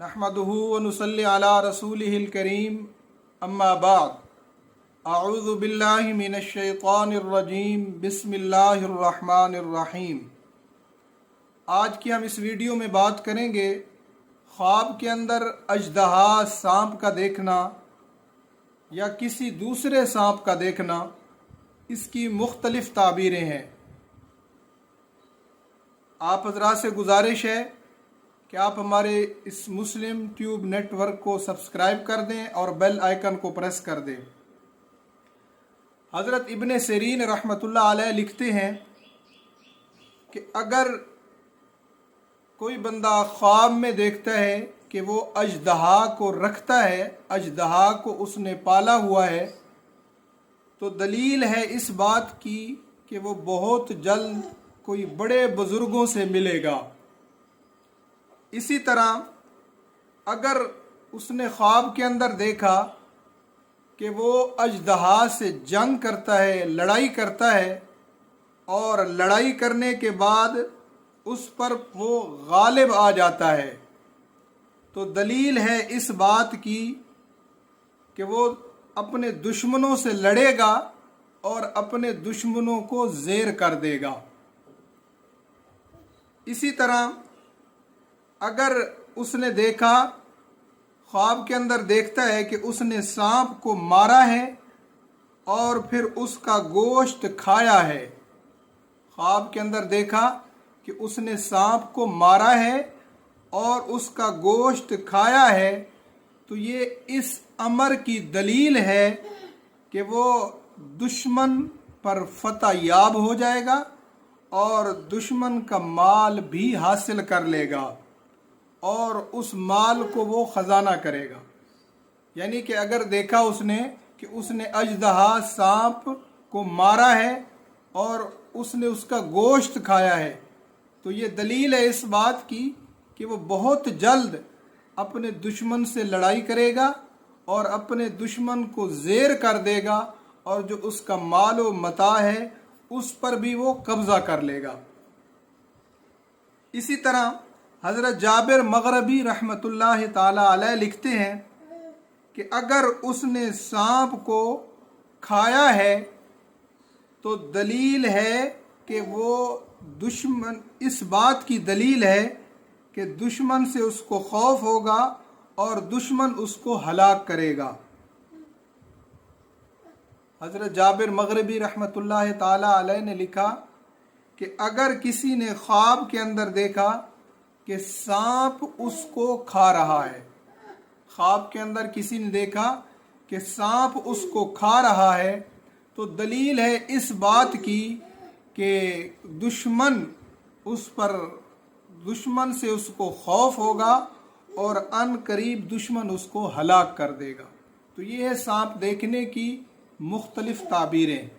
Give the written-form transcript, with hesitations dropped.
नहमदुहु व नुसल्ली अला रसूलिहिल करीम अम्मा बाद अऊज़ु बिल्लाहि मिनश शैतानिर रजीम बिस्मिल्लाहिर रहमानिर रहीम। आज की हम इस वीडियो में बात करेंगे ख्वाब के अंदर अजदहा सांप का देखना या किसी दूसरे सांप का देखना, इसकी मुख्तलिफ ताबीरें हैं। आप हज़रात से गुजारिश है कि आप हमारे इस मुस्लिम ट्यूब नेटवर्क को सब्सक्राइब कर दें और बेल आइकन को प्रेस कर दें। हज़रत इब्ने सिरीन रहमतुल्लाह अलैह लिखते हैं कि अगर कोई बंदा ख्वाब में देखता है कि वो अजदहा को रखता है, अजदहा को उसने पाला हुआ है, तो दलील है इस बात की कि वो बहुत जल्द कोई बड़े बुज़ुर्गों से मिलेगा। इसी तरह अगर उसने ख्वाब के अंदर देखा कि वो अजदहा से जंग करता है, लड़ाई करता है, और लड़ाई करने के बाद उस पर वो गालिब आ जाता है, तो दलील है इस बात की कि वो अपने दुश्मनों से लड़ेगा और अपने दुश्मनों को ज़ेर कर देगा। इसी तरह अगर उसने देखा, ख्वाब के अंदर देखता है कि उसने सांप को मारा है और फिर उसका गोश्त खाया है, ख्वाब के अंदर देखा कि उसने सांप को मारा है और उसका गोश्त खाया है, तो ये इस अमर की दलील है कि वो दुश्मन पर फतह याब हो जाएगा और दुश्मन का माल भी हासिल कर लेगा और उस माल को वो ख़जाना करेगा। यानी कि अगर देखा उसने कि उसने अजदहा सांप को मारा है और उसने उसका गोश्त खाया है, तो ये दलील है इस बात की कि वो बहुत जल्द अपने दुश्मन से लड़ाई करेगा और अपने दुश्मन को ज़ेर कर देगा और जो उसका माल व मता है उस पर भी वो कब्ज़ा कर लेगा। इसी तरह हज़रत जाबिर मग़रबी रहमतुल्लाह ताला अलैह लिखते हैं कि अगर उसने सांप को खाया है तो दलील है कि वो दुश्मन, इस बात की दलील है कि दुश्मन से उसको खौफ होगा और दुश्मन उसको हलाक करेगा। हज़रत जाबिर मग़रबी रहमतुल्लाह ताला अलैह ने लिखा कि अगर किसी ने ख्वाब के अंदर देखा कि सांप उसको खा रहा है, ख्वाब के अंदर किसी ने देखा कि सांप उसको खा रहा है, तो दलील है इस बात की कि दुश्मन से उसको खौफ होगा और अन करीब दुश्मन उसको हलाक कर देगा। तो ये है सांप देखने की मुख्तलिफ ताबीरें।